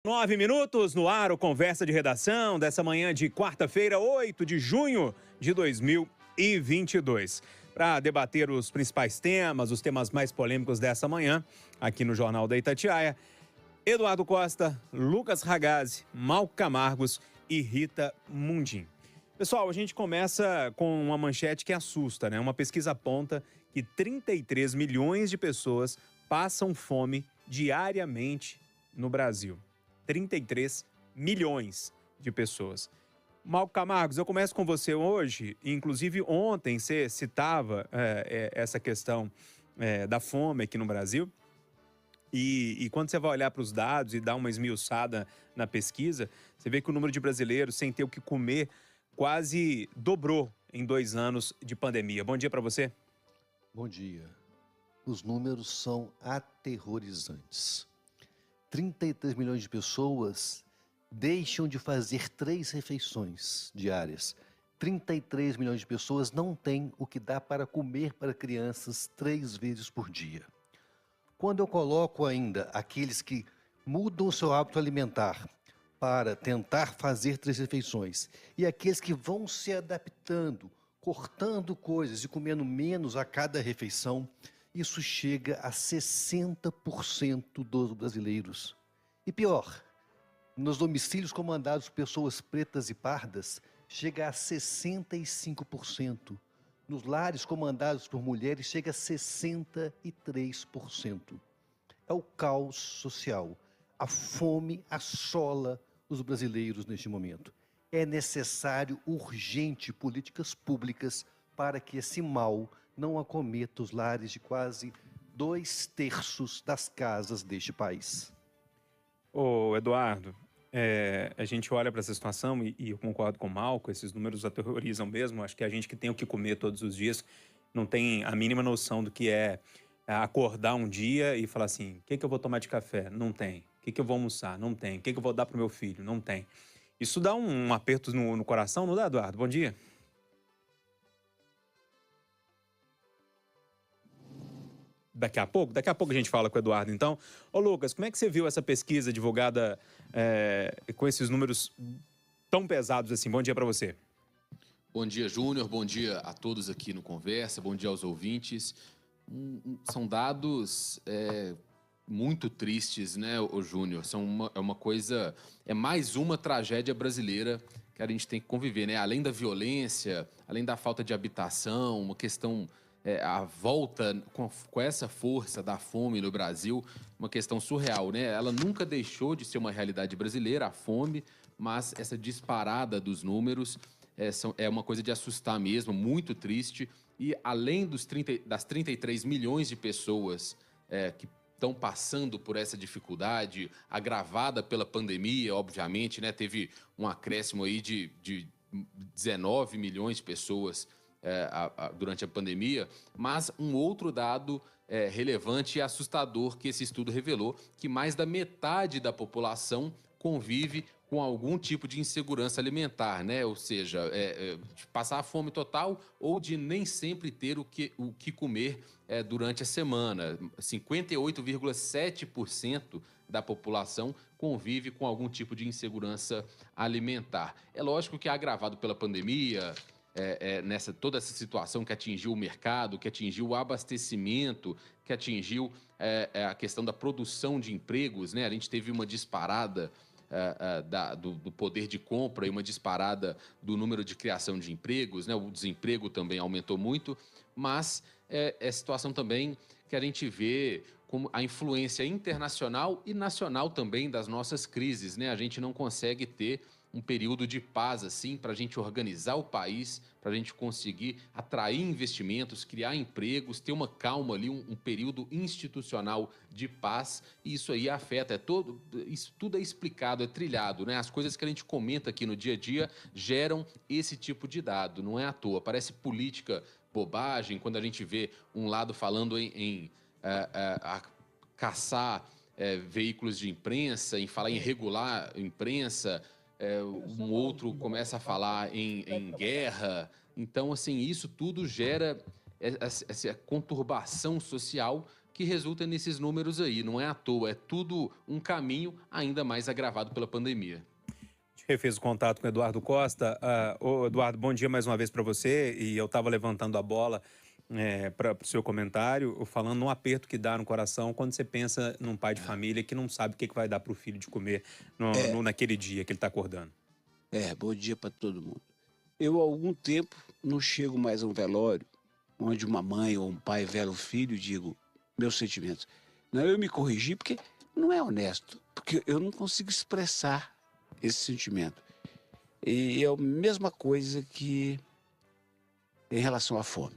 9 minutos no ar, o Conversa de Redação dessa manhã de quarta-feira, 8 de junho de 2022. Para debater os principais temas, os temas mais polêmicos dessa manhã, aqui no Jornal da Itatiaia, Eduardo Costa, Lucas Ragazzi, Malco Camargos e Rita Mundim. Pessoal, a gente começa com uma manchete que assusta, né? Uma pesquisa aponta que 33 milhões de pessoas passam fome diariamente no Brasil. 33 milhões de pessoas. Malco Camargos, eu começo com você hoje. Inclusive, ontem você citava essa questão da fome aqui no Brasil. E quando você vai olhar para os dados e dar uma esmiuçada na pesquisa, você vê que o número de brasileiros sem ter o que comer quase dobrou em 2 anos de pandemia. Bom dia para você. Bom dia. Os números são aterrorizantes. 33 milhões de pessoas deixam de fazer 3 refeições diárias. 33 milhões de pessoas não têm o que dá para comer para crianças 3 vezes por dia. Quando eu coloco ainda aqueles que mudam o seu hábito alimentar para tentar fazer 3 refeições e aqueles que vão se adaptando, cortando coisas e comendo menos a cada refeição, isso chega a 60% dos brasileiros. E pior, nos domicílios comandados por pessoas pretas e pardas, chega a 65%. Nos lares comandados por mulheres, chega a 63%. É o caos social. A fome assola os brasileiros neste momento. É necessário, urgente, políticas públicas para que esse mal não acometa os lares de quase 2/3 das casas deste país. Ô, Eduardo, a gente olha para essa situação e eu concordo com o Malco, esses números aterrorizam mesmo. Acho que a gente que tem o que comer todos os dias não tem a mínima noção do que é acordar um dia e falar assim, o que eu vou tomar de café? Não tem. O que eu vou almoçar? Não tem. O que eu vou dar pro meu filho? Não tem. Isso dá um aperto no coração, não dá, Eduardo? Bom dia. Daqui a pouco a gente fala com o Eduardo, então. Ô, Lucas, como é que você viu essa pesquisa divulgada com esses números tão pesados assim? Bom dia para você. Bom dia, Júnior. Bom dia a todos aqui no Conversa. Bom dia aos ouvintes. São dados muito tristes, né, ô Júnior? É uma coisa... É mais uma tragédia brasileira que a gente tem que conviver, né? Além da violência, além da falta de habitação, uma questão... a volta com essa força da fome no Brasil, uma questão surreal, né? Ela nunca deixou de ser uma realidade brasileira, a fome, mas essa disparada dos números é uma coisa de assustar mesmo, muito triste. E além das 33 milhões de pessoas que estão passando por essa dificuldade, agravada pela pandemia, obviamente, né? Teve um acréscimo aí de 19 milhões de pessoas durante a pandemia, mas um outro dado relevante e assustador que esse estudo revelou, que mais da metade da população convive com algum tipo de insegurança alimentar, né? Ou seja, de passar a fome total ou de nem sempre ter o que comer durante a semana. 58,7% da população convive com algum tipo de insegurança alimentar. É lógico que é agravado pela pandemia, toda essa situação que atingiu o mercado, que atingiu o abastecimento, que atingiu a questão da produção de empregos, né? A gente teve uma disparada do poder de compra e uma disparada do número de criação de empregos, né? O desemprego também aumentou muito, mas é situação também que a gente vê como a influência internacional e nacional também das nossas crises, né? A gente não consegue ter um período de paz, assim, para a gente organizar o país, para a gente conseguir atrair investimentos, criar empregos, ter uma calma ali, um período institucional de paz, e isso aí afeta, isso tudo é explicado, é trilhado, né? As coisas que a gente comenta aqui no dia a dia geram esse tipo de dado, não é à toa. Parece política bobagem quando a gente vê um lado falando em caçar veículos de imprensa, em falar em regular imprensa, um outro começa a falar em guerra. Então, assim, isso tudo gera essa conturbação social que resulta nesses números aí. Não é à toa, é tudo um caminho ainda mais agravado pela pandemia. A gente refez o contato com o Eduardo Costa. Eduardo, bom dia mais uma vez para você. E eu estava levantando a bola para o seu comentário, falando no aperto que dá no coração quando você pensa num pai de família que não sabe o que vai dar para o filho de comer naquele dia que ele está acordando. Bom dia para todo mundo. Eu, há algum tempo, não chego mais a um velório onde uma mãe ou um pai vela o filho e digo meus sentimentos. Não, eu me corrigi porque não é honesto, porque eu não consigo expressar esse sentimento. E é a mesma coisa que em relação à fome.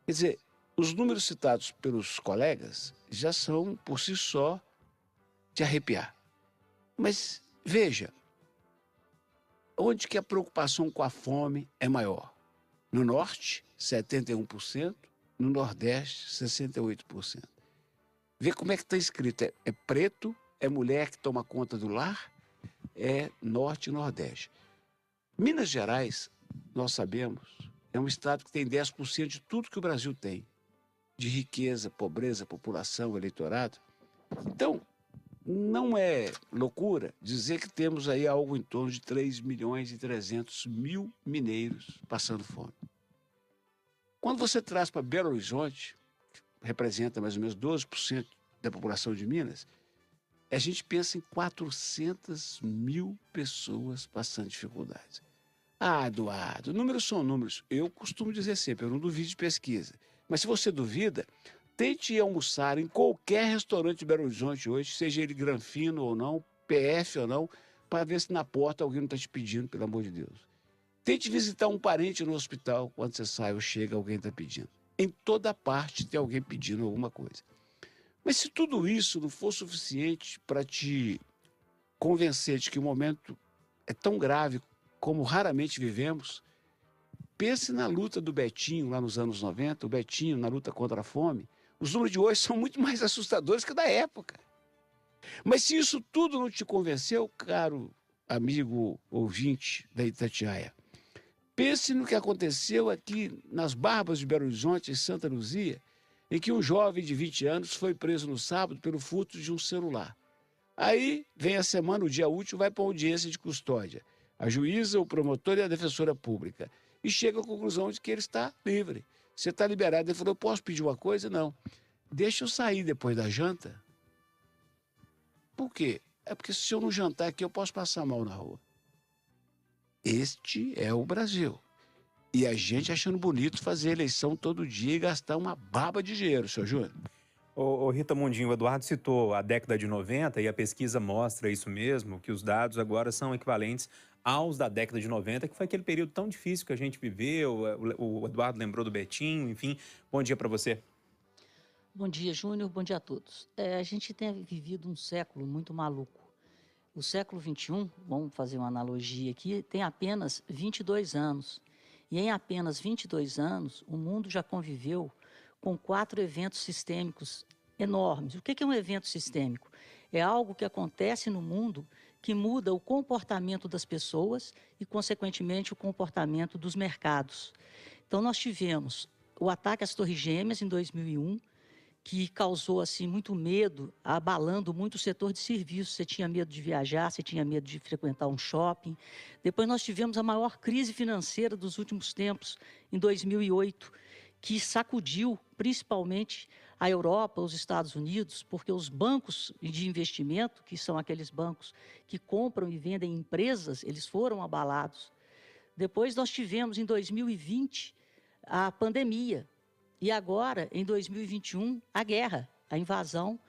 Quer dizer, os números citados pelos colegas já são, por si só, de arrepiar. Mas, veja, onde que a preocupação com a fome é maior? No Norte, 71%, no Nordeste, 68%. Vê como é que está escrito, é preto, é mulher que toma conta do lar, é Norte e Nordeste. Minas Gerais, nós sabemos, é um estado que tem 10% de tudo que o Brasil tem, de riqueza, pobreza, população, eleitorado. Então, não é loucura dizer que temos aí algo em torno de 3.300.000 mineiros passando fome. Quando você traz para Belo Horizonte, que representa mais ou menos 12% da população de Minas, a gente pensa em 400.000 pessoas passando dificuldades. Eduardo, números são números. Eu costumo dizer sempre, eu não duvido de pesquisa. Mas se você duvida, tente ir almoçar em qualquer restaurante de Belo Horizonte hoje, seja ele Granfino ou não, PF ou não, para ver se na porta alguém não está te pedindo, pelo amor de Deus. Tente visitar um parente no hospital, quando você sai ou chega, alguém está pedindo. Em toda parte tem alguém pedindo alguma coisa. Mas se tudo isso não for suficiente para te convencer de que o momento é tão grave como raramente vivemos, pense na luta do Betinho lá nos anos 90, o Betinho na luta contra a fome. Os números de hoje são muito mais assustadores que o da época. Mas se isso tudo não te convenceu, caro amigo ouvinte da Itatiaia, pense no que aconteceu aqui nas Barbas de Belo Horizonte, em Santa Luzia, em que um jovem de 20 anos foi preso no sábado pelo furto de um celular. Aí vem a semana, o dia útil, vai para a audiência de custódia. A juíza, o promotor e a defensora pública. E chega à conclusão de que ele está livre. Você está liberado. Ele falou, posso pedir uma coisa? Não. Deixa eu sair depois da janta. Por quê? É porque se eu não jantar aqui, eu posso passar mal na rua. Este é o Brasil. E a gente achando bonito fazer eleição todo dia e gastar uma baba de dinheiro, senhor Júnior. Rita Mundinho, o Eduardo citou a década de 90 e a pesquisa mostra isso mesmo, que os dados agora são equivalentes aos da década de 90, que foi aquele período tão difícil que a gente viveu. O Eduardo lembrou do Betinho, enfim. Bom dia para você. Bom dia, Júnior. Bom dia a todos. A gente tem vivido um século muito maluco. O século XXI, vamos fazer uma analogia aqui, tem apenas 22 anos. E em apenas 22 anos, o mundo já conviveu com 4 eventos sistêmicos enormes. O que é um evento sistêmico? É algo que acontece no mundo que muda o comportamento das pessoas e, consequentemente, o comportamento dos mercados. Então, nós tivemos o ataque às Torres Gêmeas em 2001, que causou assim, muito medo, abalando muito o setor de serviços. Você tinha medo de viajar, você tinha medo de frequentar um shopping. Depois nós tivemos a maior crise financeira dos últimos tempos, em 2008, que sacudiu principalmente a Europa, os Estados Unidos, porque os bancos de investimento, que são aqueles bancos que compram e vendem empresas, eles foram abalados. Depois nós tivemos, em 2020, a pandemia. E agora, em 2021, a guerra, a invasão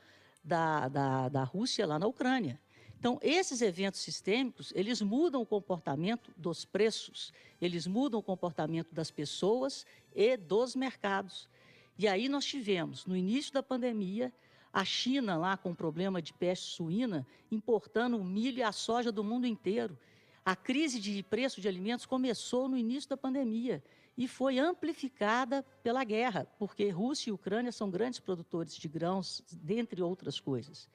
da Rússia lá na Ucrânia. Então, esses eventos sistêmicos, eles mudam o comportamento dos preços, eles mudam o comportamento das pessoas e dos mercados. E aí nós tivemos, no início da pandemia, a China lá com o problema de peste suína, importando o milho e a soja do mundo inteiro. A crise de preço de alimentos começou no início da pandemia e foi amplificada pela guerra, porque Rússia e Ucrânia são grandes produtores de grãos, dentre outras coisas.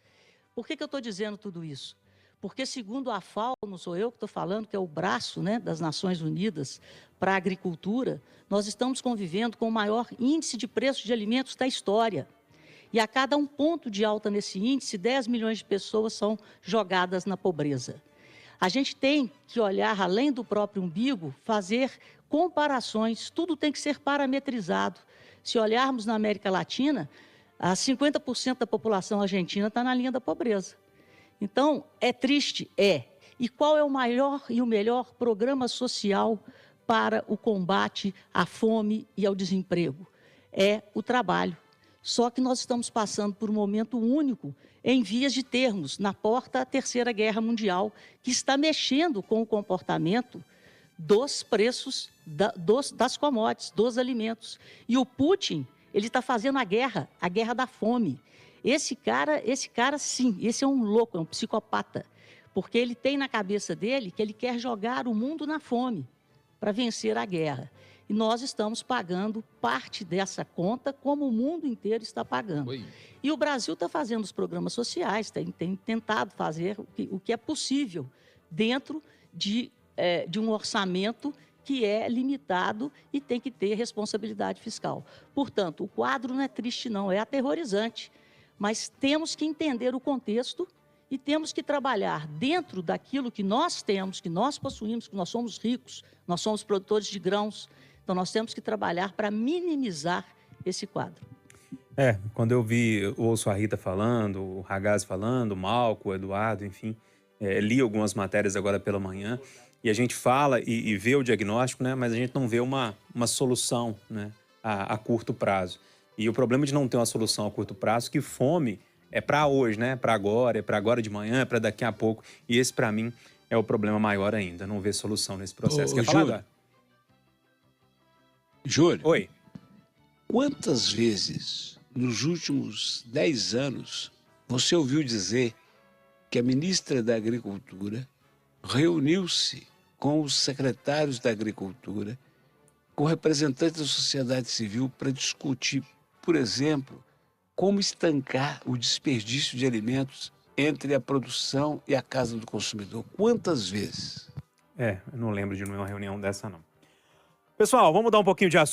Por que eu estou dizendo tudo isso? Porque, segundo a FAO, não sou eu que estou falando, que é o braço, né, das Nações Unidas para a agricultura, nós estamos convivendo com o maior índice de preço de alimentos da história. E a cada 1 ponto de alta nesse índice, 10 milhões de pessoas são jogadas na pobreza. A gente tem que olhar além do próprio umbigo, fazer comparações, tudo tem que ser parametrizado. Se olharmos na América Latina, 50% da população argentina está na linha da pobreza. Então, é triste? É. E qual é o maior e o melhor programa social para o combate à fome e ao desemprego? É o trabalho. Só que nós estamos passando por um momento único, em vias de termos, na porta da Terceira Guerra Mundial, que está mexendo com o comportamento dos preços das commodities, dos alimentos. E o Putin, ele está fazendo a guerra da fome. Esse cara, sim, esse é um louco, é um psicopata, porque ele tem na cabeça dele que ele quer jogar o mundo na fome para vencer a guerra. E nós estamos pagando parte dessa conta, como o mundo inteiro está pagando. Oi. E o Brasil está fazendo os programas sociais, tem tentado fazer o que é possível dentro de um orçamento que é limitado e tem que ter responsabilidade fiscal. Portanto, o quadro não é triste, não, é aterrorizante. Mas temos que entender o contexto e temos que trabalhar dentro daquilo que nós temos, que nós possuímos, que nós somos ricos, nós somos produtores de grãos. Então, nós temos que trabalhar para minimizar esse quadro. Quando eu ouço a Rita falando, o Ragazzi falando, o Malco, o Eduardo, enfim, li algumas matérias agora pela manhã, e a gente fala e vê o diagnóstico, né, mas a gente não vê uma solução, né, a curto prazo. E o problema de não ter uma solução a curto prazo é que fome é para hoje, né, para agora de manhã, é para daqui a pouco. E esse, para mim, é o problema maior ainda, não ver solução nesse processo. Quer falar, Eduardo? Júlio, Oi. Quantas vezes nos últimos 10 anos você ouviu dizer que a ministra da Agricultura reuniu-se com os secretários da Agricultura, com representantes da sociedade civil para discutir, por exemplo, como estancar o desperdício de alimentos entre a produção e a casa do consumidor? Quantas vezes? Eu não lembro de uma reunião dessa, não. Pessoal, vamos mudar um pouquinho de assunto.